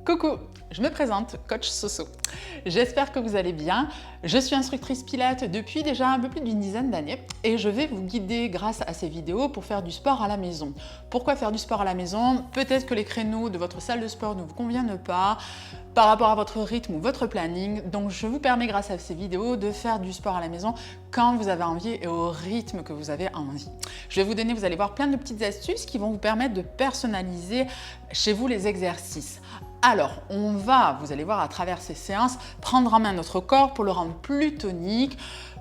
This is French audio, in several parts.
Coucou, je me présente, coach Soso. J'espère que vous allez bien. Je suis instructrice Pilates depuis déjà un peu plus d'une dizaine d'années et je vais vous guider grâce à ces vidéos pour faire du sport à la maison. Pourquoi faire du sport à la maison? Peut-être que les créneaux de votre salle de sport ne vous conviennent pas par rapport à votre rythme ou votre planning. Donc je vous permets grâce à ces vidéos de faire du sport à la maison quand vous avez envie et au rythme que vous avez envie. Je vais vous donner, vous allez voir, plein de petites astuces qui vont vous permettre de personnaliser chez vous les exercices. Alors, vous allez voir à travers ces séances, prendre en main notre corps pour le rendre plus tonique,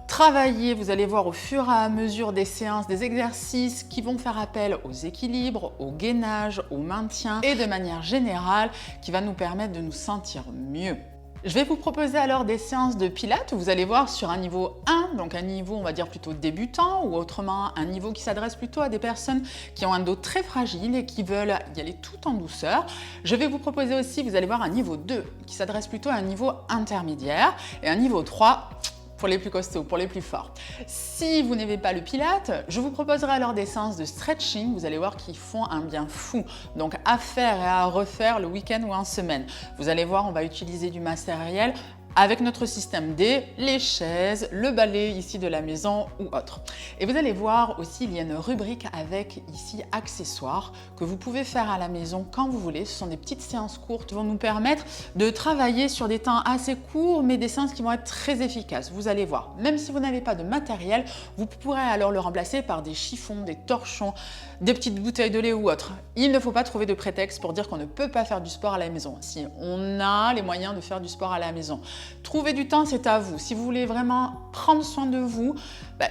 travailler, vous allez voir au fur et à mesure des séances, des exercices qui vont faire appel aux équilibres, au gainage, au maintien et de manière générale qui va nous permettre de nous sentir mieux. Je vais vous proposer alors des séances de pilates où vous allez voir sur un niveau 1, donc un niveau on va dire plutôt débutant ou autrement un niveau qui s'adresse plutôt à des personnes qui ont un dos très fragile et qui veulent y aller tout en douceur. Je vais vous proposer aussi, vous allez voir, un niveau 2 qui s'adresse plutôt à un niveau intermédiaire et un niveau 3 pour les plus costauds, pour les plus forts. Si vous n'aimez pas le pilate, je vous proposerai alors des séances de stretching, vous allez voir, qui font un bien fou. Donc à faire et à refaire le week-end ou en semaine. Vous allez voir, on va utiliser du matériel avec notre système D, les chaises, le balai ici de la maison ou autre. Et vous allez voir aussi, il y a une rubrique avec ici accessoires que vous pouvez faire à la maison quand vous voulez. Ce sont des petites séances courtes qui vont nous permettre de travailler sur des temps assez courts, mais des séances qui vont être très efficaces. Vous allez voir, même si vous n'avez pas de matériel, vous pourrez alors le remplacer par des chiffons, des torchons, des petites bouteilles de lait ou autre. Il ne faut pas trouver de prétexte pour dire qu'on ne peut pas faire du sport à la maison. Si on a les moyens de faire du sport à la maison, trouver du temps, c'est à vous. Si vous voulez vraiment prendre soin de vous,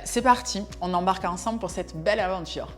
c'est parti, on embarque ensemble pour cette belle aventure.